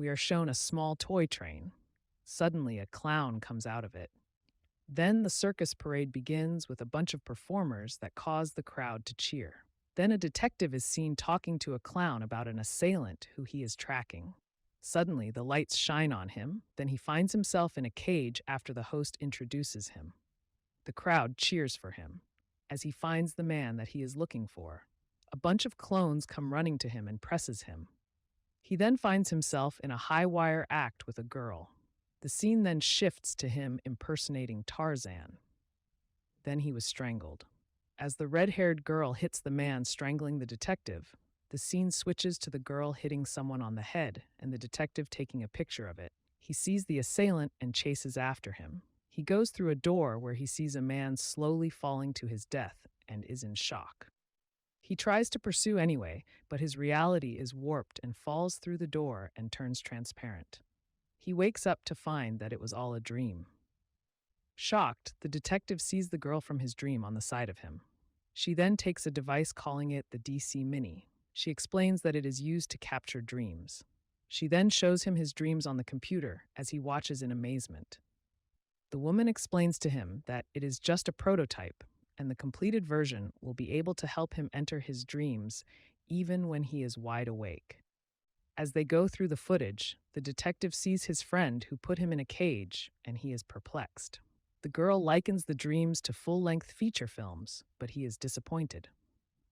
we are shown a small toy train. Suddenly, a clown comes out of it. Then the circus parade begins with a bunch of performers that cause the crowd to cheer. Then a detective is seen talking to a clown about an assailant who he is tracking. Suddenly, the lights shine on him, then he finds himself in a cage after the host introduces him. The crowd cheers for him as he finds the man that he is looking for. A bunch of clones come running to him and presses him. He then finds himself in a high wire act with a girl. The scene then shifts to him impersonating Tarzan. Then he was strangled. As the red haired girl hits the man strangling the detective, the scene switches to the girl hitting someone on the head and the detective taking a picture of it. He sees the assailant and chases after him. He goes through a door where he sees a man slowly falling to his death and is in shock. He tries to pursue anyway, but his reality is warped and falls through the door and turns transparent. He wakes up to find that it was all a dream. Shocked, the detective sees the girl from his dream on the side of him. She then takes a device calling it the DC Mini. She explains that it is used to capture dreams. She then shows him his dreams on the computer as he watches in amazement. The woman explains to him that it is just a prototype and the completed version will be able to help him enter his dreams even when he is wide awake. As they go through the footage, the detective sees his friend who put him in a cage and he is perplexed. The girl likens the dreams to full-length feature films, but he is disappointed.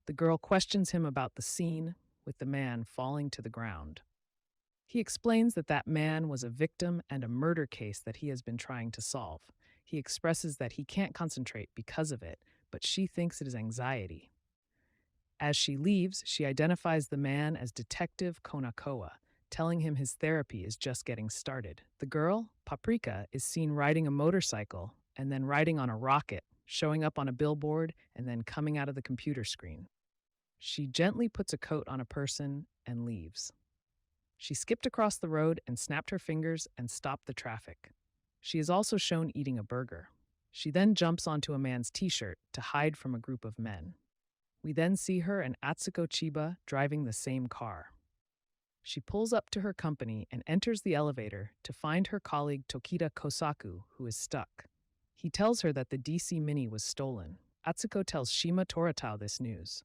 The girl questions him about the scene with the man falling to the ground. He explains that that man was a victim and a murder case that he has been trying to solve. He expresses that he can't concentrate because of it, but she thinks it is anxiety. As she leaves, she identifies the man as Detective Konakoa, telling him his therapy is just getting started. The girl, Paprika, is seen riding a motorcycle and then riding on a rocket, showing up on a billboard and then coming out of the computer screen. She gently puts a coat on a person and leaves. She skipped across the road and snapped her fingers and stopped the traffic. She is also shown eating a burger. She then jumps onto a man's t-shirt to hide from a group of men. We then see her and Atsuko Chiba driving the same car. She pulls up to her company and enters the elevator to find her colleague Tokita Kosaku, who is stuck. He tells her that the DC Mini was stolen. Atsuko tells Shima Toratao this news.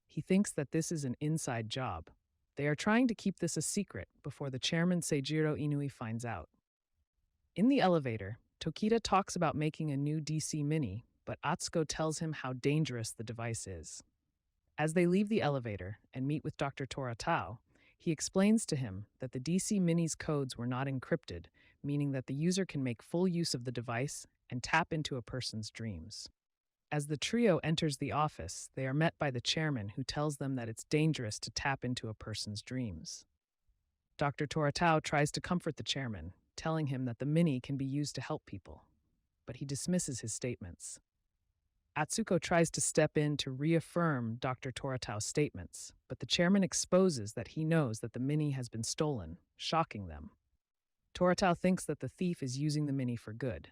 He thinks that this is an inside job. They are trying to keep this a secret before the chairman Seijiro Inui finds out. In the elevator, Tokita talks about making a new DC Mini, but Atsuko tells him how dangerous the device is. As they leave the elevator and meet with Dr. Toratao, he explains to him that the DC Mini's codes were not encrypted, meaning that the user can make full use of the device and tap into a person's dreams. As the trio enters the office, they are met by the chairman who tells them that it's dangerous to tap into a person's dreams. Dr. Toratao tries to comfort the chairman, telling him that the Mini can be used to help people, but he dismisses his statements. Atsuko tries to step in to reaffirm Dr. Toratao's statements, but the chairman exposes that he knows that the Mini has been stolen, shocking them. Toratao thinks that the thief is using the Mini for good.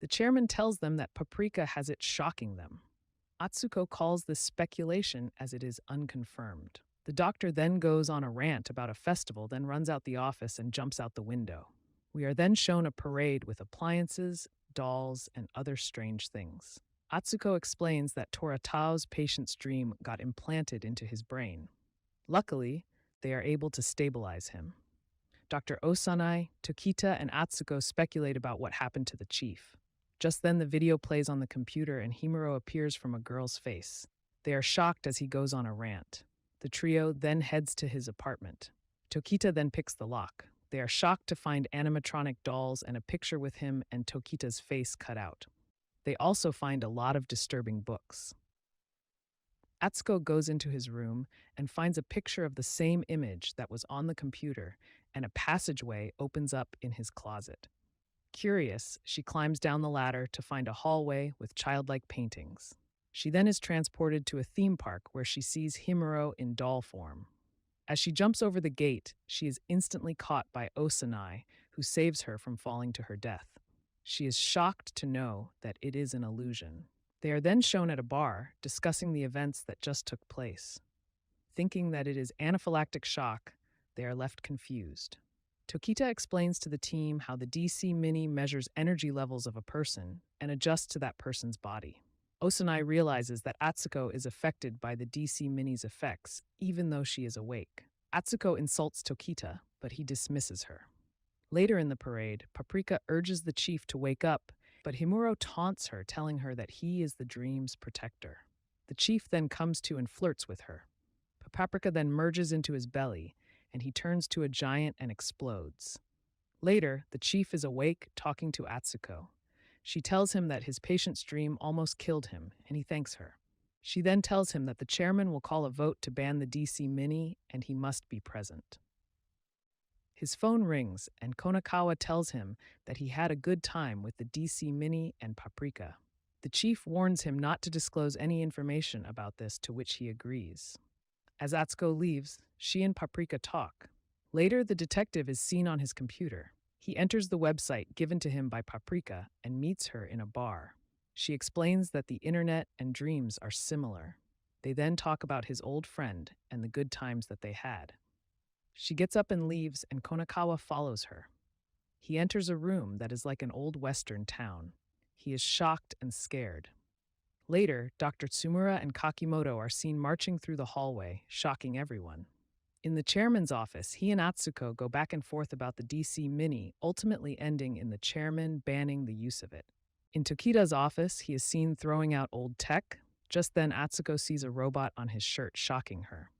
The chairman tells them that Paprika has it, shocking them. Atsuko calls this speculation as it is unconfirmed. The doctor then goes on a rant about a festival, then runs out the office and jumps out the window. We are then shown a parade with appliances, dolls, and other strange things. Atsuko explains that Toratao's patient's dream got implanted into his brain. Luckily, they are able to stabilize him. Dr. Osanai, Tokita, and Atsuko speculate about what happened to the chief. Just then, the video plays on the computer and Himuro appears from a girl's face. They are shocked as he goes on a rant. The trio then heads to his apartment. Tokita then picks the lock. They are shocked to find animatronic dolls and a picture with him and Tokita's face cut out. They also find a lot of disturbing books. Atsuko goes into his room and finds a picture of the same image that was on the computer, and a passageway opens up in his closet. Curious, she climbs down the ladder to find a hallway with childlike paintings. She then is transported to a theme park where she sees Himuro in doll form. As she jumps over the gate, she is instantly caught by Osanai, who saves her from falling to her death. She is shocked to know that it is an illusion. They are then shown at a bar, discussing the events that just took place. Thinking that it is anaphylactic shock, They are left confused. Tokita explains to the team how the DC Mini measures energy levels of a person and adjusts to that person's body. Osanai realizes that Atsuko is affected by the DC Mini's effects, even though she is awake. Atsuko insults Tokita, but he dismisses her. Later in the parade, Paprika urges the chief to wake up, but Himuro taunts her, telling her that he is the dream's protector. The chief then comes to and flirts with her. Paprika then merges into his belly, and he turns to a giant and explodes. Later, the chief is awake, talking to Atsuko. She tells him that his patient's dream almost killed him, and he thanks her. She then tells him that the chairman will call a vote to ban the DC Mini, and he must be present. His phone rings, and Konakawa tells him that he had a good time with the DC Mini and Paprika. The chief warns him not to disclose any information about this, to which he agrees. As Atsuko leaves, she and Paprika talk. Later, the detective is seen on his computer. He enters the website given to him by Paprika and meets her in a bar. She explains that the internet and dreams are similar. They then talk about his old friend and the good times that they had. She gets up and leaves, and Konakawa follows her. He enters a room that is like an old Western town. He is shocked and scared. Later, Dr. Tsumura and Kakimoto are seen marching through the hallway, shocking everyone. In the chairman's office, he and Atsuko go back and forth about the DC Mini, ultimately ending in the chairman banning the use of it. In Tokita's office, he is seen throwing out old tech. Just then, Atsuko sees a robot on his shirt, shocking her.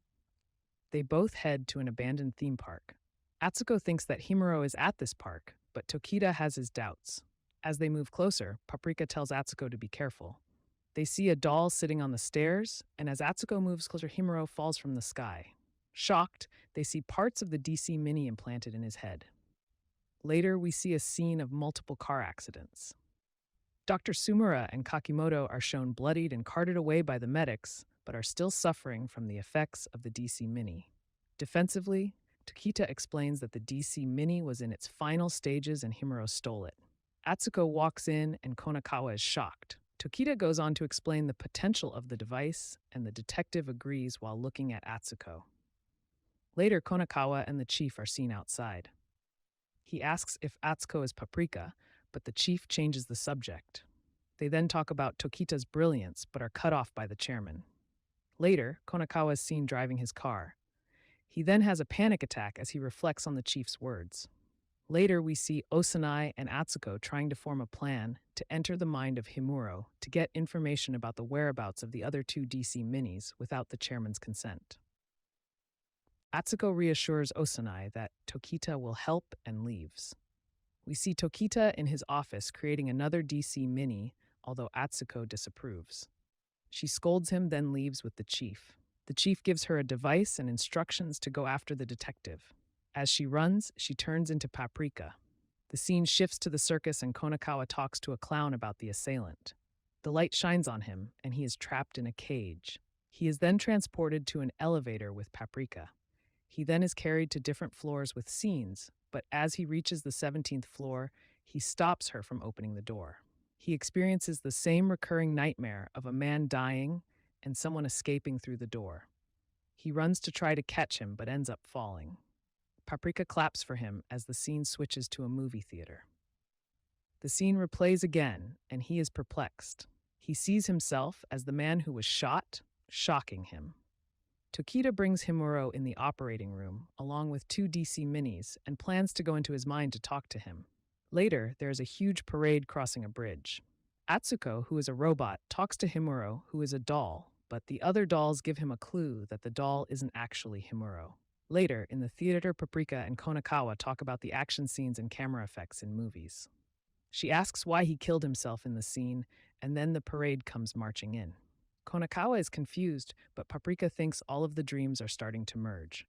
They both head to an abandoned theme park. Atsuko thinks that Himuro is at this park, but Tokita has his doubts. As they move closer, Paprika tells Atsuko to be careful. They see a doll sitting on the stairs, and as Atsuko moves closer, Himuro falls from the sky. Shocked, they see parts of the DC Mini implanted in his head. Later, we see a scene of multiple car accidents. Dr. Tsumura and Kakimoto are shown bloodied and carted away by the medics, but are still suffering from the effects of the DC Mini. Defensively, Tokita explains that the DC Mini was in its final stages and Himuro stole it. Atsuko walks in and Konakawa is shocked. Tokita goes on to explain the potential of the device, and the detective agrees while looking at Atsuko. Later, Konakawa and the chief are seen outside. He asks if Atsuko is Paprika, but the chief changes the subject. They then talk about Tokita's brilliance, but are cut off by the chairman. Later, Konakawa is seen driving his car. He then has a panic attack as he reflects on the chief's words. Later, we see Osanai and Atsuko trying to form a plan to enter the mind of Himuro to get information about the whereabouts of the other two DC Minis without the chairman's consent. Atsuko reassures Osanai that Tokita will help and leaves. We see Tokita in his office creating another DC Mini, although Atsuko disapproves. She scolds him, then leaves with the chief. The chief gives her a device and instructions to go after the detective. As she runs, she turns into Paprika. The scene shifts to the circus, and Konakawa talks to a clown about the assailant. The light shines on him, and he is trapped in a cage. He is then transported to an elevator with Paprika. He then is carried to different floors with scenes, but as he reaches the 17th floor, he stops her from opening the door. He experiences the same recurring nightmare of a man dying and someone escaping through the door. He runs to try to catch him, but ends up falling. Paprika claps for him as the scene switches to a movie theater. The scene replays again, and he is perplexed. He sees himself as the man who was shot, shocking him. Tokita brings Himuro in the operating room, along with two DC Minis, and plans to go into his mind to talk to him. Later, there is a huge parade crossing a bridge. Atsuko, who is a robot, talks to Himuro, who is a doll, but the other dolls give him a clue that the doll isn't actually Himuro. Later, in the theater, Paprika and Konakawa talk about the action scenes and camera effects in movies. She asks why he killed himself in the scene, and then the parade comes marching in. Konakawa is confused, but Paprika thinks all of the dreams are starting to merge.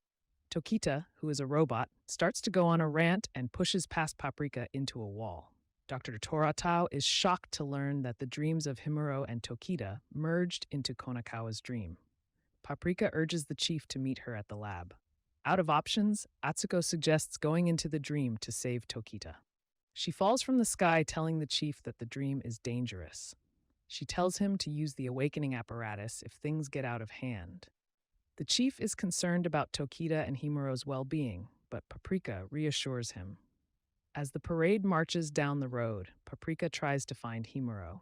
Tokita, who is a robot, starts to go on a rant and pushes past Paprika into a wall. Dr. Toratao is shocked to learn that the dreams of Himuro and Tokita merged into Konakawa's dream. Paprika urges the chief to meet her at the lab. Out of options, Atsuko suggests going into the dream to save Tokita. She falls from the sky, telling the chief that the dream is dangerous. She tells him to use the awakening apparatus if things get out of hand. The chief is concerned about Tokita and Himuro's well-being, but Paprika reassures him. As the parade marches down the road, Paprika tries to find Himuro.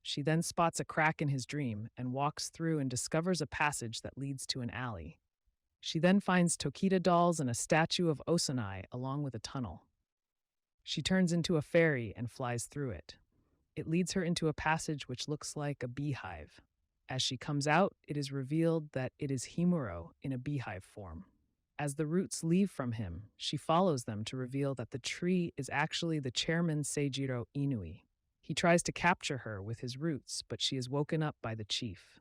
She then spots a crack in his dream and walks through and discovers a passage that leads to an alley. She then finds Tokita dolls and a statue of Osanai along with a tunnel. She turns into a fairy and flies through it. It leads her into a passage which looks like a beehive. As she comes out, it is revealed that it is Himuro in a beehive form. As the roots leave from him, she follows them to reveal that the tree is actually the chairman Seijiro Inui. He tries to capture her with his roots, but she is woken up by the chief.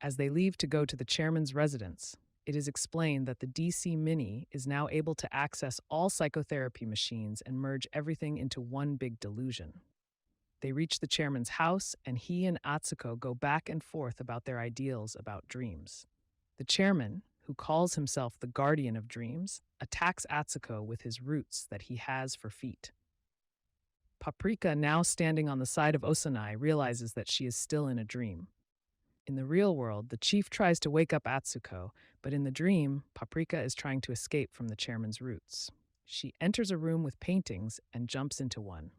As they leave to go to the chairman's residence, it is explained that the DC Mini is now able to access all psychotherapy machines and merge everything into one big delusion. They reach the chairman's house, and he and Atsuko go back and forth about their ideals about dreams. The chairman, who calls himself the guardian of dreams, attacks Atsuko with his roots that he has for feet. Paprika, now standing on the side of Osanai, realizes that she is still in a dream. In the real world, the chief tries to wake up Atsuko, but in the dream, Paprika is trying to escape from the chairman's roots. She enters a room with paintings and jumps into one.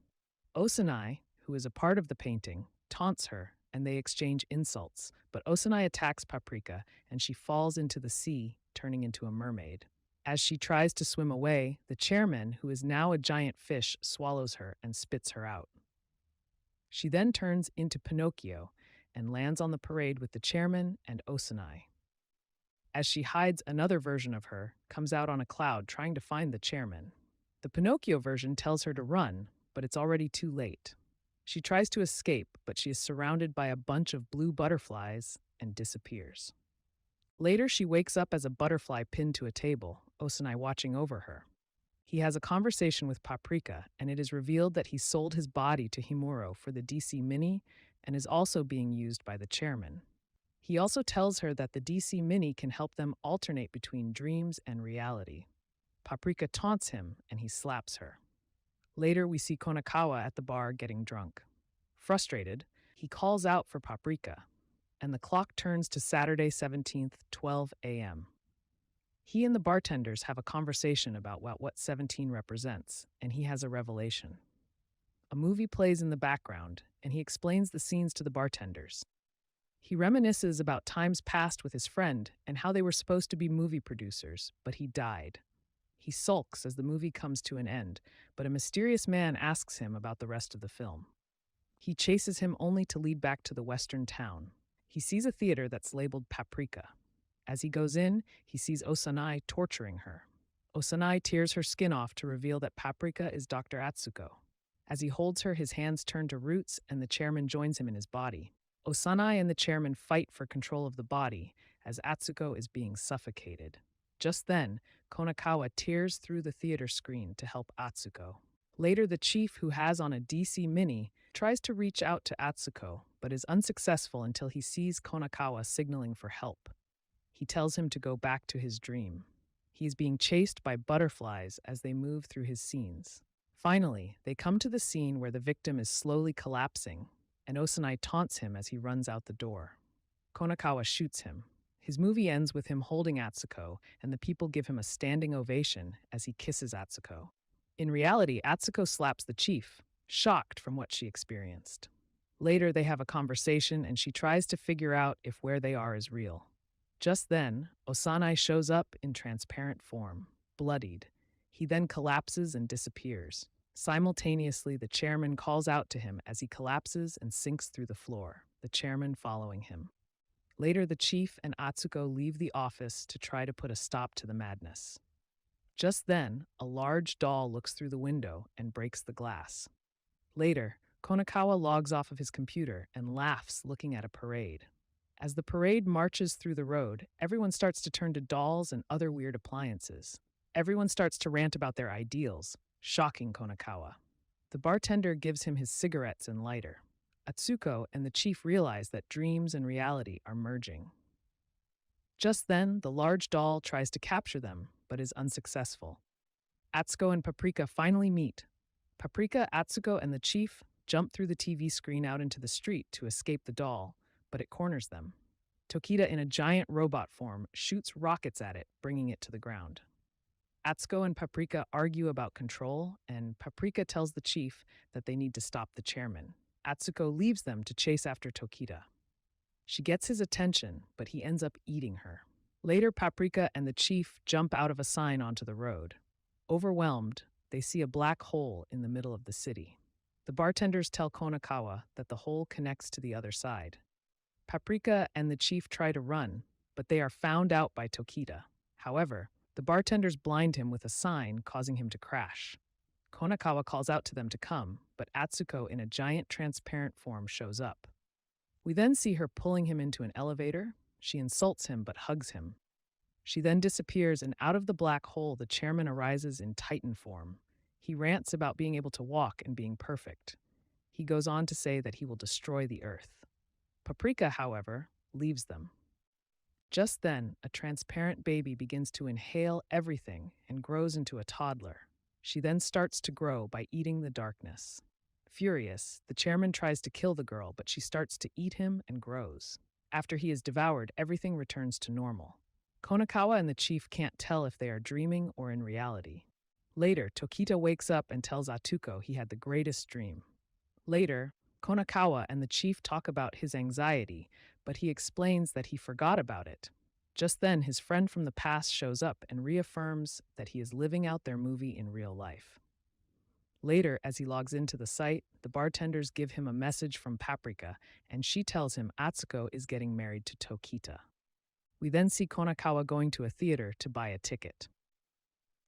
Osanai, who is a part of the painting, taunts her, and they exchange insults, but Osanai attacks Paprika, and she falls into the sea, turning into a mermaid. As she tries to swim away, the chairman, who is now a giant fish, swallows her and spits her out. She then turns into Pinocchio and lands on the parade with the chairman and Osanai. As she hides, another version of her comes out on a cloud trying to find the chairman. The Pinocchio version tells her to run, but it's already too late. She tries to escape, but she is surrounded by a bunch of blue butterflies and disappears. Later, she wakes up as a butterfly pinned to a table, Osanai watching over her. He has a conversation with Paprika, and it is revealed that he sold his body to Himuro for the DC Mini and is also being used by the chairman. He also tells her that the DC Mini can help them alternate between dreams and reality. Paprika taunts him, and he slaps her. Later, we see Konakawa at the bar getting drunk. Frustrated, he calls out for Paprika, and the clock turns to Saturday 17th, 12 a.m. He and the bartenders have a conversation about what 17 represents, and he has a revelation. A movie plays in the background, and he explains the scenes to the bartenders. He reminisces about times past with his friend and how they were supposed to be movie producers, but he died. He sulks as the movie comes to an end, but a mysterious man asks him about the rest of the film. He chases him only to lead back to the western town. He sees a theater that's labeled Paprika. As he goes in, he sees Osanai torturing her. Osanai tears her skin off to reveal that Paprika is Dr. Atsuko. As he holds her, his hands turn to roots, and the chairman joins him in his body. Osanai and the chairman fight for control of the body as Atsuko is being suffocated. Just then, Konakawa tears through the theater screen to help Atsuko. Later, the chief, who has on a DC Mini, tries to reach out to Atsuko, but is unsuccessful until he sees Konakawa signaling for help. He tells him to go back to his dream. He is being chased by butterflies as they move through his scenes. Finally, they come to the scene where the victim is slowly collapsing, and Osanai taunts him as he runs out the door. Konakawa shoots him. His movie ends with him holding Atsuko, and the people give him a standing ovation as he kisses Atsuko. In reality, Atsuko slaps the chief, shocked from what she experienced. Later, they have a conversation, and she tries to figure out if where they are is real. Just then, Osanai shows up in transparent form, bloodied. He then collapses and disappears. Simultaneously, the chairman calls out to him as he collapses and sinks through the floor, the chairman following him. Later, the chief and Atsuko leave the office to try to put a stop to the madness. Just then, a large doll looks through the window and breaks the glass. Later, Konakawa logs off of his computer and laughs looking at a parade. As the parade marches through the road, everyone starts to turn to dolls and other weird appliances. Everyone starts to rant about their ideals, shocking Konakawa. The bartender gives him his cigarettes and lighter. Atsuko and the chief realize that dreams and reality are merging. Just then, the large doll tries to capture them, but is unsuccessful. Atsuko and Paprika finally meet. Paprika, Atsuko, and the chief jump through the TV screen out into the street to escape the doll, but it corners them. Tokita, in a giant robot form, shoots rockets at it, bringing it to the ground. Atsuko and Paprika argue about control, and Paprika tells the chief that they need to stop the chairman. Atsuko leaves them to chase after Tokita. She gets his attention, but he ends up eating her. Later, Paprika and the chief jump out of a sign onto the road. Overwhelmed, they see a black hole in the middle of the city. The bartenders tell Konakawa that the hole connects to the other side. Paprika and the chief try to run, but they are found out by Tokita. However, the bartenders blind him with a sign, causing him to crash. Konakawa calls out to them to come, but Atsuko in a giant transparent form shows up. We then see her pulling him into an elevator. She insults him but hugs him. She then disappears, and out of the black hole, the chairman arises in Titan form. He rants about being able to walk and being perfect. He goes on to say that he will destroy the earth. Paprika, however, leaves them. Just then, a transparent baby begins to inhale everything and grows into a toddler. She then starts to grow by eating the darkness. Furious, the chairman tries to kill the girl, but she starts to eat him and grows. After he is devoured, everything returns to normal. Konakawa and the chief can't tell if they are dreaming or in reality. Later, Tokita wakes up and tells Atsuko he had the greatest dream. Later, Konakawa and the chief talk about his anxiety, but he explains that he forgot about it. Just then, his friend from the past shows up and reaffirms that he is living out their movie in real life. Later, as he logs into the site, the bartenders give him a message from Paprika, and she tells him Atsuko is getting married to Tokita. We then see Konakawa going to a theater to buy a ticket.